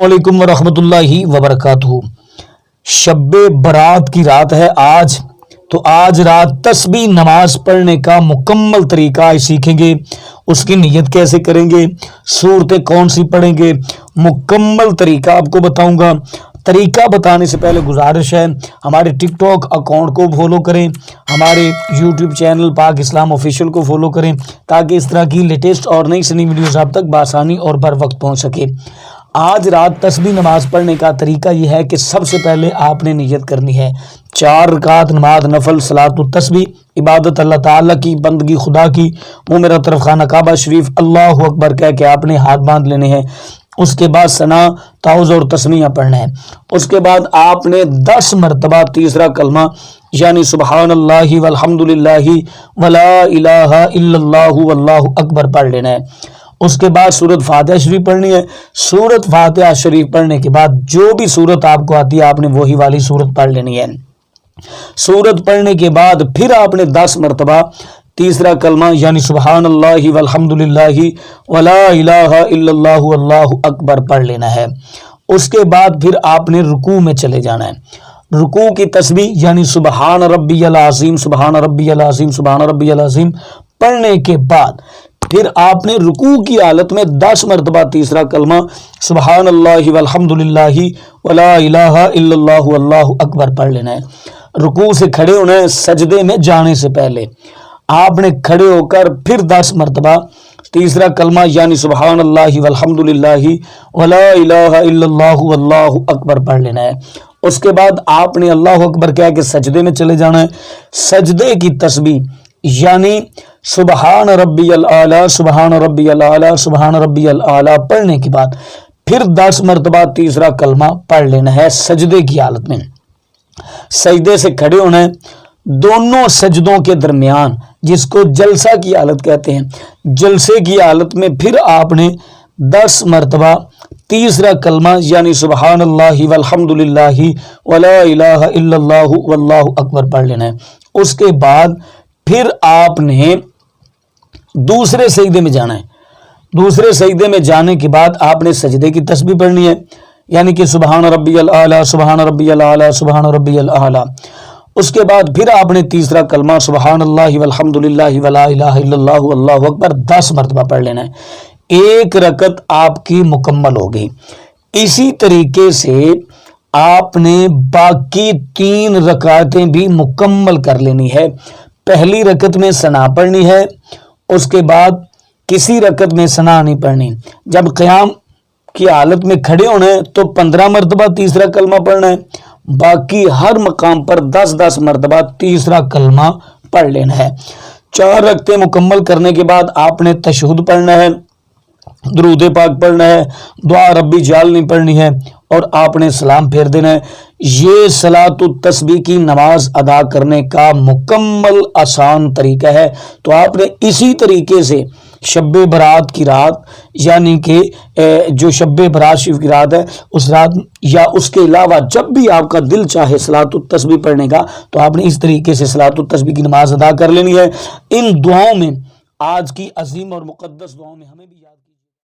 वालेकुम वरहमतुल्लाहि वबरकातुहू। शब बरात की रात है आज, तो आज रात तस्बीह नमाज पढ़ने का मुकम्मल तरीका आज सीखेंगे। उसकी नीयत कैसे करेंगे, सूरतें कौन सी पढ़ेंगे, मुकम्मल तरीका आपको बताऊंगा। तरीका बताने से पहले गुजारिश है, हमारे टिकटॉक अकाउंट को फॉलो करें, हमारे यूट्यूब चैनल पाक इस्लाम ऑफिशियल को फॉलो करें, ताकि इस तरह की लेटेस्ट और नई सनी वीडियोस आप तक बआसानी और बर वक्त पहुँच सके। आज रात तस्बीह नमाज पढ़ने का तरीका यह है कि सबसे पहले आपने नियत करनी है 4 रकात नमाज नफल सलातुत तस्बीह, इबादत अल्लाह ताला की, बंदगी खुदा की, मुँह मेरा तरफ खाना काबा शरीफ अल्लाहु अकबर कह के आपने हाथ बांध लेने हैं। उसके बाद सना ताउज़ और तस्मीया पढ़ना है। उसके बाद आपने 10 मरतबा तीसरा कलमा यानी सुबहानल्लाहि वल्हम्दुलिल्लाहि वला इलाहा इल्लल्लाहु वल्लाहु अकबर पढ़ लेना है। उसके बाद सूरत फातिहा शरीफ पढ़नी है। सूरत फातिहा शरीफ पढ़ने के बाद जो भी सूरत आपको आती है आपने वही वाली सूरत पढ़ लेनी है। सूरत पढ़ने के बाद फिर आपने 10 मरतबा तीसरा कलमा यानी सुबहानल्लाहि वल्हम्दुलिल्लाहि वला इलाहा इल्लल्लाहु वल्लाहु अकबर पढ़ लेना है। उसके बाद फिर आपने रुकू में चले जाना है। रुकू की तस्बीह यानी सुबहान रब्बियल अज़ीम सुबहान रब्बियल अज़ीम सुबहान रब्बियल अज़ीम पढ़ने के बाद फिर आपने रुकू की हालत में 10 मरतबा तीसरा कलमा सुबहानल्लाहि वल्हम्दुलिल्लाहि वला इलाहा इल्लल्लाहु वल्लाहु अकबर पढ़ लेना है। रुकू से खड़े होना है। सजदे में जाने से पहले आपने खड़े होकर फिर 10 मरतबा तीसरा कलमा यानी सुबहानल्लाहि वल्हम्दुलिल्लाहि वला इलाहा इल्लल्लाहु वल्लाहु अकबर पढ़ लेना है। उसके बाद आपने अल्लाहु अकबर कह के सजदे में चले जाना है। सजदे की तस्बीह यानी सुबहान रब्बियल आला सुबहान रब्बियल आला सुबहान रब्बियल आला पढ़ने के बाद फिर 10 मरतबा तीसरा कलमा पढ़ लेना है सजदे की हालत में। सजदे से खड़े होना है। दोनों सजदों के दरमियान, जिसको जलसा की हालत कहते हैं, जलसे की हालत में फिर आपने 10 मरतबा तीसरा कलमा यानी सुबहानल्लाहि वल्हम्दुलिल्लाहि वला इलाहा इल्लल्लाहु वल्लाहु अकबर पढ़ लेना है। उसके बाद फिर आपने दूसरे सजदे में जाना है। दूसरे सजदे में जाने के बाद आपने सजदे की तस्बीह पढ़नी है यानी कि सुबहान रब्बियल आला सुबहान रब्बियल आला सुबहान रब्बियल आला। उसके बाद फिर आपने तीसरा कलमा सुबहानल्लाहि वल्हम्दुलिल्लाहि वला इलाहा इल्लल्लाहु वल्लाहु अकबर 10 मरतबा पढ़ लेना है। एक रकत आपकी मुकम्मल हो गई। इसी तरीके से आपने बाकी 3 रकातें भी मुकम्मल कर लेनी है। पहली रकत में सना पढ़नी है। उसके बाद किसी रकत में सना नहीं पढ़नी। जब क़याम की हालत में खड़े होना है तो 15 मरतबा तीसरा कलमा पढ़ना है। बाकी हर मकाम पर 10-10 मरतबा तीसरा कलमा पढ़ लेना है। 4 रकतें मुकम्मल करने के बाद आपने तशहुद पढ़ना है, दुरूद पाक पढ़ना है, दुआ रब्बी जाल नहीं पढ़नी है और आपने सलाम फेर देना है। ये सलातुत तस्बीह की नमाज अदा करने का मुकम्मल आसान तरीका है। तो आपने इसी तरीके से शब बरात की रात यानी कि जो शब बरात शरीफ की रात है उस रात या उसके अलावा जब भी आपका दिल चाहे सलातुत तस्बीह पढ़ने का, तो आपने इस तरीके से सलातुत तस्बीह की नमाज अदा कर लेनी है। इन दुआओं में, आज की अजीम और मुकद्दस दुआओं में हमें भी याद